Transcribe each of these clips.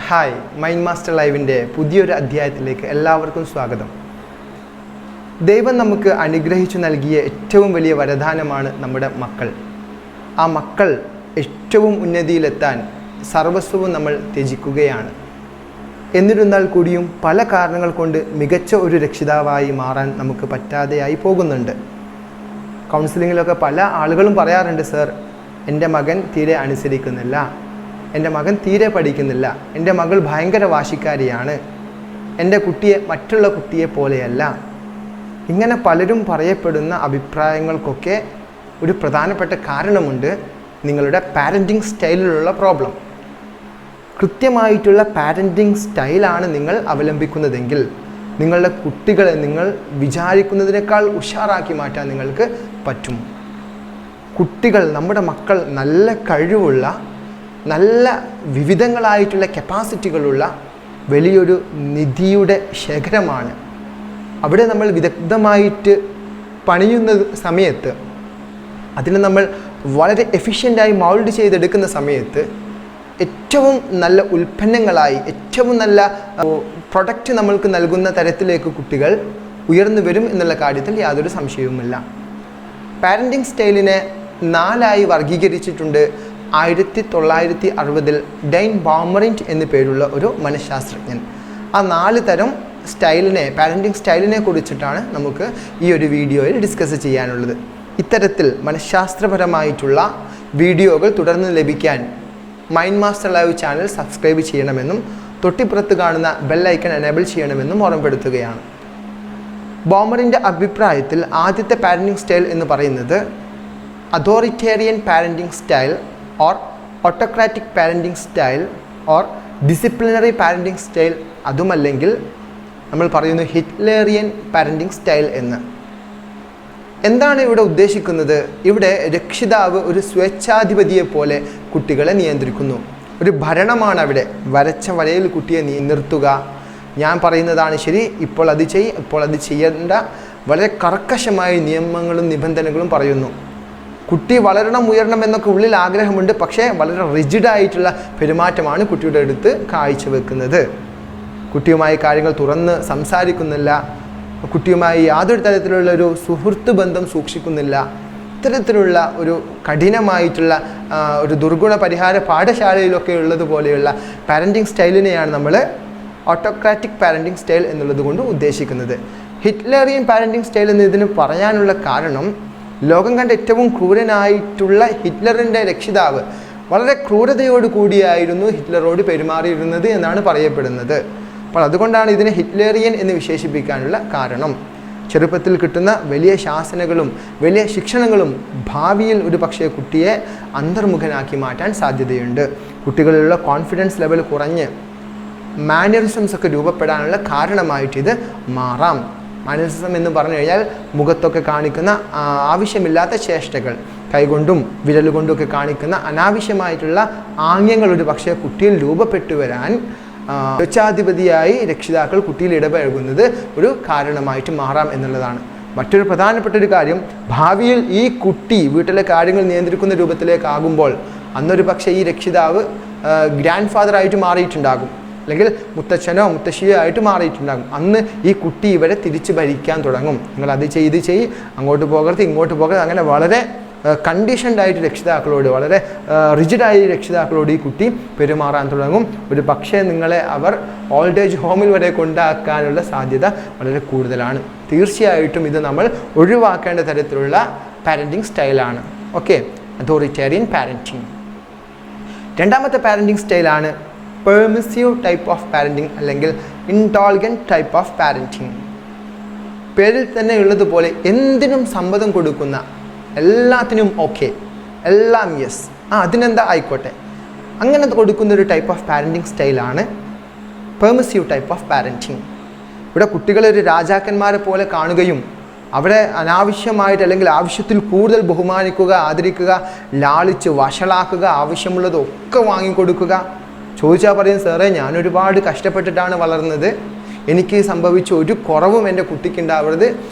Hi, mind master ലൈവിൻ്റെ പുതിയൊരു അധ്യായത്തിലേക്ക് എല്ലാവർക്കും സ്വാഗതം. ദൈവം നമുക്ക് അനുഗ്രഹിച്ചു നൽകിയ ഏറ്റവും വലിയ വരദാനമാണ് നമ്മുടെ മക്കൾ. ആ മക്കൾ ഏറ്റവും ഉന്നതിയിലെത്താൻ സർവസ്വവും നമ്മൾ ത്യജിക്കുകയാണ്. എന്നിരുന്നാൽ കൂടിയും പല കാരണങ്ങൾ കൊണ്ട് മികച്ച ഒരു രക്ഷിതാവായി മാറാൻ നമുക്ക് പറ്റാതെയായി പോകുന്നുണ്ട്. കൗൺസിലിങ്ങിലൊക്കെ പല ആളുകളും പറയാറുണ്ട്, സർ എൻ്റെ മകൻ തീരെ അനുസരിക്കുന്നില്ല, എൻ്റെ മകൻ തീരെ പഠിക്കുന്നില്ല, എൻ്റെ മകൾ ഭയങ്കര വാശിക്കാരിയാണ്, എൻ്റെ കുട്ടിയെ മറ്റുള്ള കുട്ടിയെ പോലെയല്ല. ഇങ്ങനെ പലരും പറയപ്പെടുന്ന അഭിപ്രായങ്ങൾക്കൊക്കെ ഒരു പ്രധാനപ്പെട്ട കാരണമുണ്ട്, നിങ്ങളുടെ പാരൻറ്റിങ് സ്റ്റൈലിലുള്ള പ്രോബ്ലം. കൃത്യമായിട്ടുള്ള പാരൻറ്റിങ് സ്റ്റൈലാണ് നിങ്ങൾ അവലംബിക്കുന്നതെങ്കിൽ നിങ്ങളുടെ കുട്ടികളെ നിങ്ങൾ വിചാരിക്കുന്നതിനേക്കാൾ ഉഷാറാക്കി മാറ്റാൻ നിങ്ങൾക്ക് പറ്റും. കുട്ടികൾ, നമ്മുടെ മക്കൾ നല്ല കഴിവുള്ള, നല്ല വിവിധങ്ങളായിട്ടുള്ള കപ്പാസിറ്റികളുള്ള വലിയൊരു നിധിയുടെ ശേഖരമാണ്. അവിടെ നമ്മൾ വിദഗ്ധമായിട്ട് പണിയുന്ന സമയത്ത്, അതിനെ നമ്മൾ വളരെ എഫിഷ്യൻ്റായി മൗൾഡ് ചെയ്തെടുക്കുന്ന സമയത്ത് ഏറ്റവും നല്ല ഉൽപ്പന്നങ്ങളായി, ഏറ്റവും നല്ല പ്രൊഡക്റ്റ് നമ്മൾക്ക് നൽകുന്ന തരത്തിലേക്ക് കുട്ടികൾ ഉയർന്നു വരും എന്നുള്ള കാര്യത്തിൽ യാതൊരു സംശയവുമില്ല. പാരൻറ്റിങ് സ്റ്റൈലിനെ 4 വർഗീകരിച്ചിട്ടുണ്ട് 1960 ഡൈൻ ബാumrind എന്നു പേരുള്ള ഒരു മനഃശാസ്ത്രജ്ഞൻ. ആ 4 തരം സ്റ്റൈലിനെ, പാരൻറ്റിങ് സ്റ്റൈലിനെ കുറിച്ചിട്ടാണ് നമുക്ക് ഈ ഒരു വീഡിയോയിൽ ഡിസ്കസ് ചെയ്യാനുള്ളത്. ഇത്തരത്തിൽ മനഃശാസ്ത്രപരമായിട്ടുള്ള വീഡിയോകൾ തുടർന്ന് ലഭിക്കാൻ mind master live channel subscribe ചെയ്യണമെന്നും തൊട്ടിപ്പുറത്ത് കാണുന്ന ബെൽ ഐക്കൺ എനേബിൾ ചെയ്യണമെന്നും ഓർമ്മപ്പെടുത്തുകയാണ്. ബാumrind അഭിപ്രായത്തിൽ ആദ്യത്തെ പാരൻറ്റിങ് സ്റ്റൈൽ എന്ന് പറയുന്നത് Authoritarian parenting style or autocratic parenting style or disciplinary parenting style, അതുമല്ലെങ്കിൽ നമ്മൾ പറയുന്നു Hitlerian parenting style എന്ന്. എന്താണ് ഇവിടെ ഉദ്ദേശിക്കുന്നത്? ഇവിടെ രക്ഷിതാവ് ഒരു സ്വേച്ഛാധിപതിയെ പോലെ കുട്ടികളെ നിയന്ത്രിക്കുന്നു. ഒരു ഭരണമാണ് അവിടെ. വരച്ച വരയിൽ കുട്ടിയെ നിർത്തുക, ഞാൻ പറയുന്നതാണ് ശരി, ഇപ്പോൾ അത് ചെയ്യ്, ഇപ്പോൾ അത് ചെയ്യേണ്ട, വളരെ കർക്കശമായ നിയമങ്ങളും നിബന്ധനകളും പറയുന്നു. കുട്ടി വളരണം, ഉയരണം എന്നൊക്കെ ഉള്ളിൽ ആഗ്രഹമുണ്ട്, പക്ഷേ വളരെ റിജിഡായിട്ടുള്ള പെരുമാറ്റമാണ് കുട്ടിയുടെ അടുത്ത് കാഴ്ചവെക്കുന്നത്. കുട്ടിയുമായി കാര്യങ്ങൾ തുറന്ന് സംസാരിക്കുന്നില്ല, കുട്ടിയുമായി യാതൊരു തരത്തിലുള്ള ഒരു സുഹൃത്ത് ബന്ധം സൂക്ഷിക്കുന്നില്ല. ഇത്തരത്തിലുള്ള ഒരു കഠിനമായിട്ടുള്ള ഒരു ദുർഗുണ പരിഹാര പാഠശാലയിലൊക്കെ ഉള്ളതുപോലെയുള്ള പാരൻറ്റിങ് സ്റ്റൈലിനെയാണ് നമ്മൾ ഓട്ടോക്രാറ്റിക് പാരൻറ്റിങ് സ്റ്റൈൽ എന്നുള്ളത് കൊണ്ട് ഉദ്ദേശിക്കുന്നത്. ഹിറ്റ്ലറിയൻ പാരൻറ്റിങ് സ്റ്റൈൽ എന്ന് ഇതിന് പറയാനുള്ള കാരണം, ലോകം കണ്ട ഏറ്റവും ക്രൂരനായിട്ടുള്ള ഹിറ്റ്ലറിൻ്റെ രക്ഷിതാവ് വളരെ ക്രൂരതയോട് കൂടിയായിരുന്നു ഹിറ്റ്ലറോട് പെരുമാറിയിരുന്നത് എന്നാണ് പറയപ്പെടുന്നത്. അപ്പോൾ അതുകൊണ്ടാണ് ഇതിനെ ഹിറ്റ്ലറിയൻ എന്ന് വിശേഷിപ്പിക്കാനുള്ള കാരണം. ചെറുപ്പത്തിൽ കിട്ടുന്ന വലിയ ശാസനകളും വലിയ ശിക്ഷണങ്ങളും ഭാവിയിൽ ഒരു പക്ഷേ കുട്ടിയെ അന്തർമുഖനാക്കി മാറ്റാൻ സാധ്യതയുണ്ട്. കുട്ടികളിലുള്ള കോൺഫിഡൻസ് ലെവൽ കുറഞ്ഞ് മാനറിസംസ് ഒക്കെ രൂപപ്പെടാനുള്ള കാരണമായിട്ട് ഇത് മാറാം. മാനറിസം എന്ന് പറഞ്ഞു കഴിഞ്ഞാൽ മുഖത്തൊക്കെ കാണിക്കുന്ന ആവശ്യമില്ലാത്ത ചേഷ്ടകൾ, കൈകൊണ്ടും വിരലുകൊണ്ടുമൊക്കെ കാണിക്കുന്ന അനാവശ്യമായിട്ടുള്ള ആംഗ്യങ്ങൾ ഒരു പക്ഷേ കുട്ടിയിൽ രൂപപ്പെട്ടു വരാൻ സ്വേച്ഛാധിപതിയായി രക്ഷിതാക്കൾ കുട്ടിയിൽ ഇടപഴകുന്നത് ഒരു കാരണമായിട്ട് മാറാം എന്നുള്ളതാണ്. മറ്റൊരു പ്രധാനപ്പെട്ട ഒരു കാര്യം, ഭാവിയിൽ ഈ കുട്ടി വീട്ടിലെ കാര്യങ്ങൾ നിയന്ത്രിക്കുന്ന രൂപത്തിലേക്കാകുമ്പോൾ അന്നൊരു പക്ഷേ ഈ രക്ഷിതാവ് ഗ്രാൻഡ് ഫാദറായിട്ട് മാറിയിട്ടുണ്ടാകും, അല്ലെങ്കിൽ മുത്തച്ഛനോ മുത്തശ്ശിയോ ആയിട്ട് മാറിയിട്ടുണ്ടാകും. അന്ന് ഈ കുട്ടി ഇവരെ തിരിച്ച് ഭരിക്കാൻ തുടങ്ങും. നിങ്ങൾ അത് ചെയ്ത് അങ്ങോട്ട് പോകരുത്, ഇങ്ങോട്ട് പോകരുത്, അങ്ങനെ വളരെ കണ്ടീഷൻഡ് ആയിട്ട് രക്ഷിതാക്കളോട്, വളരെ റിജിഡായി രക്ഷിതാക്കളോട് ഈ കുട്ടി പെരുമാറാൻ തുടങ്ങും. ഒരു പക്ഷേ നിങ്ങളെ അവർ ഓൾഡ് ഏജ് ഹോമിൽ വരെ കൊണ്ടാക്കാനുള്ള സാധ്യത വളരെ കൂടുതലാണ്. തീർച്ചയായിട്ടും ഇത് നമ്മൾ ഒഴിവാക്കേണ്ട തരത്തിലുള്ള പാരൻറ്റിങ് സ്റ്റൈലാണ്. Okay, authoritarian parenting. രണ്ടാമത്തെ പാരൻറ്റിങ് സ്റ്റൈലാണ് പെർമിസീവ് ടൈപ്പ് ഓഫ് പാരൻറ്റിങ് അല്ലെങ്കിൽ ഇൻഡോൾജന്റ് ടൈപ്പ് ഓഫ് പാരൻറ്റിങ്. പേരിൽ തന്നെ ഉള്ളതുപോലെ എന്തിനും സമ്മതം കൊടുക്കുന്ന, എല്ലാത്തിനും ഓക്കെ, എല്ലാം യെസ്, അതിനെന്താ ആയിക്കോട്ടെ, അങ്ങനെ കൊടുക്കുന്ന ഒരു ടൈപ്പ് ഓഫ് പാരൻറ്റിങ് സ്റ്റൈലാണ് പെർമിസീവ് ടൈപ്പ് ഓഫ് പാരൻറ്റിങ്. ഇവിടെ കുട്ടികളെ ഒരു രാജാക്കന്മാരെ പോലെ കാണുകയും അവരെ അനാവശ്യമായിട്ട് അല്ലെങ്കിൽ ആവശ്യത്തിൽ കൂടുതൽ ബഹുമാനിക്കുക, ആദരിക്കുക, ലാളിച്ച് വഷളാക്കുക, ആവശ്യമുള്ളതൊക്കെ വാങ്ങിക്കൊടുക്കുക. ചോദിച്ചാൽ പറയും, സാറേ ഞാൻ ഒരുപാട് കഷ്ടപ്പെട്ടിട്ടാണ് വളർന്നത്, എനിക്ക് സംഭവിച്ച ഒരു കുറവും എൻ്റെ കുട്ടിക്ക് ഉണ്ടാവരുത്,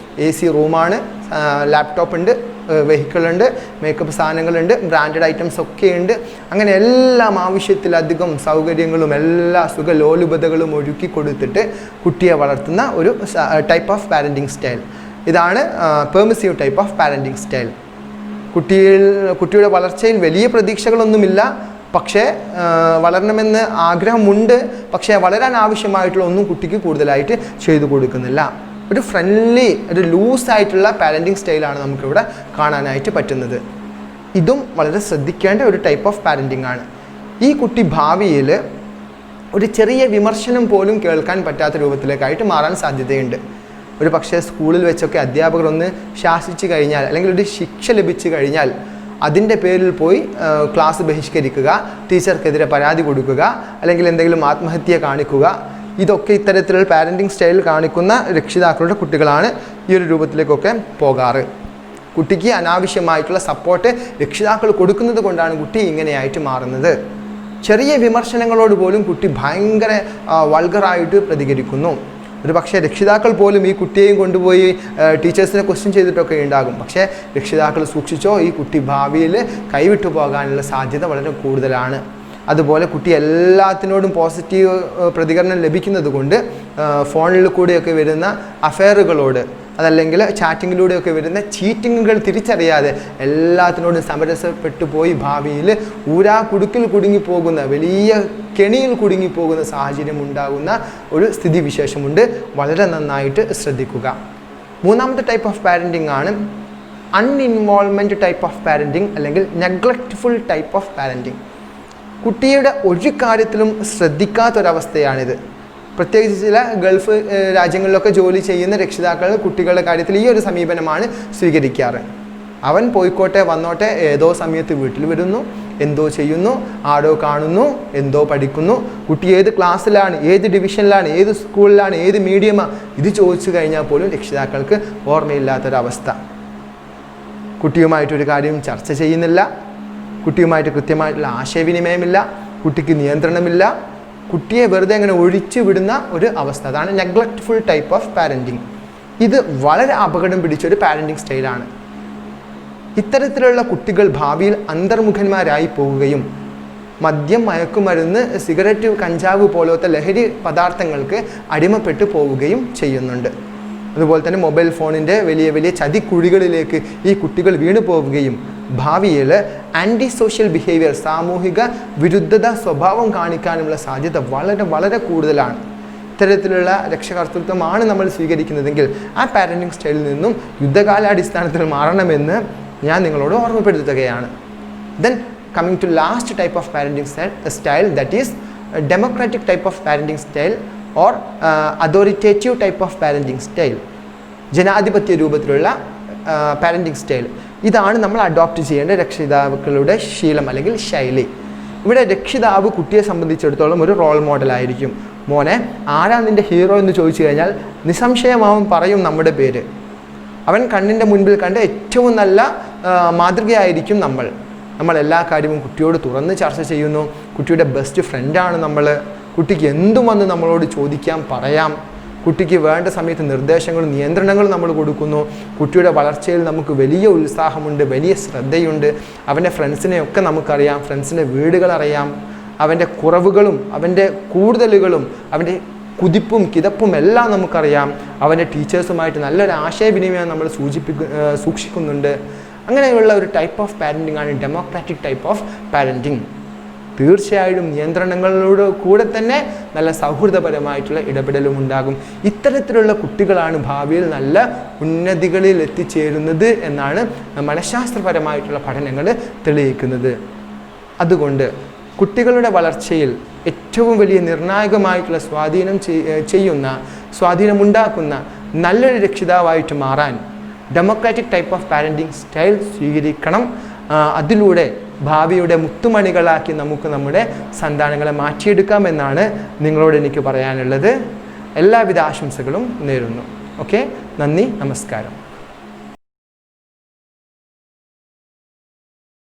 AC റൂമാണ്, ലാപ്ടോപ്പ് ഉണ്ട്, വെഹിക്കിളുണ്ട്, മേക്കപ്പ് സാധനങ്ങളുണ്ട്, ബ്രാൻഡഡ് ഐറ്റംസ് ഒക്കെ ഉണ്ട്. അങ്ങനെ എല്ലാം ആവശ്യത്തിലധികം സൗകര്യങ്ങളും എല്ലാ സുഖലോലുപതകളും ഒരുക്കി കൊടുത്തിട്ട് കുട്ടിയെ വളർത്തുന്ന ഒരു ടൈപ്പ് ഓഫ് പാരൻറ്റിങ് സ്റ്റൈൽ. ഇതാണ് permissive type of parenting style. കുട്ടിയുടെ വളർച്ചയിൽ വലിയ പ്രതീക്ഷകളൊന്നുമില്ല, പക്ഷേ വളരണമെന്ന് ആഗ്രഹമുണ്ട്, പക്ഷേ വളരാൻ ആവശ്യമായിട്ടുള്ള ഒന്നും കുട്ടിക്ക് കൂടുതലായിട്ട് ചെയ്തു കൊടുക്കുന്നില്ല. ഒരു ഫ്രണ്ട്ലി, ഒരു ലൂസായിട്ടുള്ള പാരൻറ്റിങ് സ്റ്റൈലാണ് നമുക്കിവിടെ കാണാനായിട്ട് പറ്റുന്നത്. ഇതും വളരെ ശ്രദ്ധിക്കേണ്ട ഒരു ടൈപ്പ് ഓഫ് പാരൻറ്റിങ് ആണ്. ഈ കുട്ടി ഭാവിയിൽ ഒരു ചെറിയ വിമർശനം പോലും കേൾക്കാൻ പറ്റാത്ത രൂപത്തിലേക്കായിട്ട് മാറാൻ സാധ്യതയുണ്ട്. ഒരു പക്ഷേ സ്കൂളിൽ വെച്ചൊക്കെ അധ്യാപകർ ഒന്ന് ശാസിച്ചു കഴിഞ്ഞാൽ, അല്ലെങ്കിൽ ഒരു ശിക്ഷ ലഭിച്ചു കഴിഞ്ഞാൽ അതിൻ്റെ പേരിൽ പോയി ക്ലാസ് ബഹിഷ്കരിക്കുക, ടീച്ചർക്കെതിരെ പരാതി കൊടുക്കുക, അല്ലെങ്കിൽ എന്തെങ്കിലും ആത്മഹത്യ കാണിക്കുക, ഇതൊക്കെ ഇത്തരത്തിലുള്ള പാരൻറ്റിങ് സ്റ്റൈൽ കാണിക്കുന്ന രക്ഷിതാക്കളുടെ കുട്ടികളാണ് ഈ ഒരു രൂപത്തിലേക്കൊക്കെ പോകാറ്. കുട്ടിക്ക് അനാവശ്യമായിട്ടുള്ള സപ്പോർട്ട് രക്ഷിതാക്കൾ കൊടുക്കുന്നത് കൊണ്ടാണ് കുട്ടി ഇങ്ങനെയായിട്ട് മാറുന്നത്. ചെറിയ വിമർശനങ്ങളോട് പോലും കുട്ടി ഭയങ്കര വൾഗറായിട്ട് പ്രതികരിക്കുന്നു. ഒരു പക്ഷേ രക്ഷിതാക്കൾ പോലും ഈ കുട്ടിയെയും കൊണ്ടുപോയി ടീച്ചേഴ്സിനെ ക്വസ്റ്റ്യൻ ചെയ്തിട്ടൊക്കെ ഉണ്ടാകും. പക്ഷേ രക്ഷിതാക്കൾ സൂക്ഷിച്ചോ, ഈ കുട്ടി ഭാവിയിൽ കൈവിട്ടു പോകാനുള്ള സാധ്യത വളരെ കൂടുതലാണ്. അതുപോലെ കുട്ടി എല്ലാത്തിനോടും പോസിറ്റീവ് പ്രതികരണം ലഭിക്കുന്നത് കൊണ്ട് ഫോണിൽ കൂടെയൊക്കെ വരുന്ന അഫെയറുകളോട്, അതല്ലെങ്കിൽ ചാറ്റിങ്ങിലൂടെയൊക്കെ വരുന്ന ചീറ്റിങ്ങുകൾ തിരിച്ചറിയാതെ എല്ലാത്തിനോടും സമരസപ്പെട്ടു പോയി ഭാവിയിൽ കുടുക്കിൽ കുടുങ്ങിപ്പോകുന്ന, വലിയ കെണിയിൽ കുടുങ്ങിപ്പോകുന്ന സാഹചര്യം ഉണ്ടാകുന്ന ഒരു സ്ഥിതിവിശേഷമുണ്ട്. വളരെ നന്നായിട്ട് ശ്രദ്ധിക്കുക. മൂന്നാമത്തെ ടൈപ്പ് ഓഫ് പാരൻറ്റിങ് ആണ് അൺഇൻവോൾവ്മെൻറ്റ് ടൈപ്പ് ഓഫ് പാരൻറ്റിങ്, അല്ലെങ്കിൽ നെഗ്ലക്റ്റ്ഫുൾ ടൈപ്പ് ഓഫ് പാരൻറ്റിങ്. കുട്ടിയുടെ ഒരു കാര്യത്തിലും ശ്രദ്ധിക്കാത്തൊരവസ്ഥയാണിത്. പ്രത്യേകിച്ച് ചില ഗൾഫ് രാജ്യങ്ങളിലൊക്കെ ജോലി ചെയ്യുന്ന രക്ഷിതാക്കൾ കുട്ടികളുടെ കാര്യത്തിൽ ഈ ഒരു സമീപനമാണ് സ്വീകരിക്കാറ്. അവൻ പോയിക്കോട്ടെ വന്നോട്ടെ, ഏതോ സമയത്ത് വീട്ടിൽ വരുന്നു, എന്തോ ചെയ്യുന്നു, ആരോ കാണുന്നു, എന്തോ പഠിക്കുന്നു, കുട്ടി ഏത് ക്ലാസ്സിലാണ്, ഏത് ഡിവിഷനിലാണ്, ഏത് സ്കൂളിലാണ്, ഏത് മീഡിയമാണ്, ഇത് ചോദിച്ചു കഴിഞ്ഞാൽ പോലും രക്ഷിതാക്കൾക്ക് ഓർമ്മയില്ലാത്തൊരവസ്ഥ. കുട്ടിയുമായിട്ടൊരു കാര്യം ചർച്ച ചെയ്യുന്നില്ല, കുട്ടിയുമായിട്ട് കൃത്യമായിട്ടുള്ള ആശയവിനിമയമില്ല, കുട്ടിക്ക് നിയന്ത്രണമില്ല, കുട്ടിയെ വെറുതെ അങ്ങനെ ഒഴിച്ചു വിടുന്ന ഒരു അവസ്ഥ. അതാണ് നെഗ്ലക്റ്റ്ഫുൾ ടൈപ്പ് ഓഫ് പാരൻറ്റിങ്. ഇത് വളരെ അപകടം പിടിച്ചൊരു പാരൻറ്റിങ് സ്റ്റൈലാണ്. ഇത്തരത്തിലുള്ള കുട്ടികൾ ഭാവിയിൽ അന്തർമുഖന്മാരായി പോവുകയും മദ്യം, മയക്കുമരുന്ന്, സിഗരറ്റ്, കഞ്ചാവ് പോലത്തെ ലഹരി പദാർത്ഥങ്ങൾക്ക് അടിമപ്പെട്ടു പോവുകയും ചെയ്യുന്നുണ്ട്. അതുപോലെ തന്നെ മൊബൈൽ ഫോണിൻ്റെ വലിയ വലിയ ചതിക്കുഴികളിലേക്ക് ഈ കുട്ടികൾ വീണു പോവുകയും ഭാവിയിൽ ആൻറ്റി സോഷ്യൽ ബിഹേവിയർ, സാമൂഹിക വിരുദ്ധത സ്വഭാവം കാണിക്കാനുള്ള സാധ്യത വളരെ വളരെ കൂടുതലാണ്. ഇത്തരത്തിലുള്ള രക്ഷകർത്തൃത്വമാണ് നമ്മൾ സ്വീകരിക്കുന്നതെങ്കിൽ ആ പാരൻറ്റിങ് സ്റ്റൈലിൽ നിന്നും യുദ്ധകാലാടിസ്ഥാനത്തിൽ മാറണമെന്ന് ഞാൻ നിങ്ങളോട് ഓർമ്മപ്പെടുത്തുകയാണ്. Then coming to last type of parenting style, that is democratic type of parenting style or authoritative type of parenting style. ജനാധിപത്യ രൂപത്തിലുള്ള പാരൻറ്റിങ് സ്റ്റൈൽ. ഇതാണ് നമ്മൾ അഡോപ്റ്റ് ചെയ്യേണ്ട രക്ഷിതാക്കളുടെ ശീലം അല്ലെങ്കിൽ ശൈലി. ഇവിടെ രക്ഷിതാവ് കുട്ടിയെ സംബന്ധിച്ചിടത്തോളം ഒരു റോൾ മോഡലായിരിക്കും. മോനെ, ആരാ നിൻ്റെ ഹീറോ എന്ന് ചോദിച്ചു കഴിഞ്ഞാൽ നിസ്സംശയമാവും പറയും നമ്മുടെ പേര്. അവൻ കണ്ണിൻ്റെ മുൻപിൽ കണ്ട ഏറ്റവും നല്ല മാതൃകയായിരിക്കും നമ്മൾ എല്ലാ കാര്യവും കുട്ടിയോട് തുറന്ന് ചർച്ച ചെയ്യുന്നു. കുട്ടിയുടെ ബെസ്റ്റ് ഫ്രണ്ടാണ് നമ്മൾ. കുട്ടിക്ക് എന്തും വന്ന് നമ്മളോട് ചോദിക്കാം, പറയാം. കുട്ടിക്ക് വേണ്ട സമയത്ത് നിർദ്ദേശങ്ങളും നിയന്ത്രണങ്ങളും നമ്മൾ കൊടുക്കുന്നു. കുട്ടിയുടെ വളർച്ചയിൽ നമുക്ക് വലിയ ഉത്സാഹമുണ്ട്, വലിയ ശ്രദ്ധയുണ്ട്. അവൻ്റെ ഫ്രണ്ട്സിനെയൊക്കെ നമുക്കറിയാം, ഫ്രണ്ട്സിൻ്റെ വീടുകളറിയാം, അവൻ്റെ കുറവുകളും അവൻ്റെ കൂടുതലുകളും അവൻ്റെ കുതിപ്പും കിതപ്പും എല്ലാം നമുക്കറിയാം. അവൻ്റെ ടീച്ചേഴ്സുമായിട്ട് നല്ലൊരു ആശയവിനിമയം നമ്മൾ സൂക്ഷിക്കുന്നുണ്ട്. അങ്ങനെയുള്ള ഒരു ടൈപ്പ് ഓഫ് പാരൻറ്റിംഗ് ആണ് ഡെമോക്രാറ്റിക് ടൈപ്പ് ഓഫ് പാരൻറ്റിംഗ്. തീർച്ചയായും നിയന്ത്രണങ്ങളോട് കൂടെ തന്നെ നല്ല സൗഹൃദപരമായിട്ടുള്ള ഇടപെടലും ഉണ്ടാകും. ഇത്തരത്തിലുള്ള കുട്ടികളാണ് ഭാവിയിൽ നല്ല ഉന്നതികളിൽ എത്തിച്ചേരുന്നത് എന്നാണ് മനഃശാസ്ത്രപരമായിട്ടുള്ള പഠനങ്ങൾ തെളിയിക്കുന്നത്. അതുകൊണ്ട് കുട്ടികളുടെ വളർച്ചയിൽ ഏറ്റവും വലിയ നിർണായകമായിട്ടുള്ള സ്വാധീനമുണ്ടാക്കുന്ന നല്ലൊരു രക്ഷിതാവായിട്ട് മാറാൻ democratic type of parenting style സ്വീകരിക്കണം. അതിലൂടെ ഭാവിയുടെ മുത്തുമണികളാക്കി നമുക്ക് നമ്മുടെ സന്താനങ്ങളെ മാറ്റിയെടുക്കാമെന്നാണ് നിങ്ങളോട് എനിക്ക് പറയാനുള്ളത്. എല്ലാവിധ ആശംസകളും നേരുന്നു. ഓക്കെ, നന്ദി, നമസ്കാരം.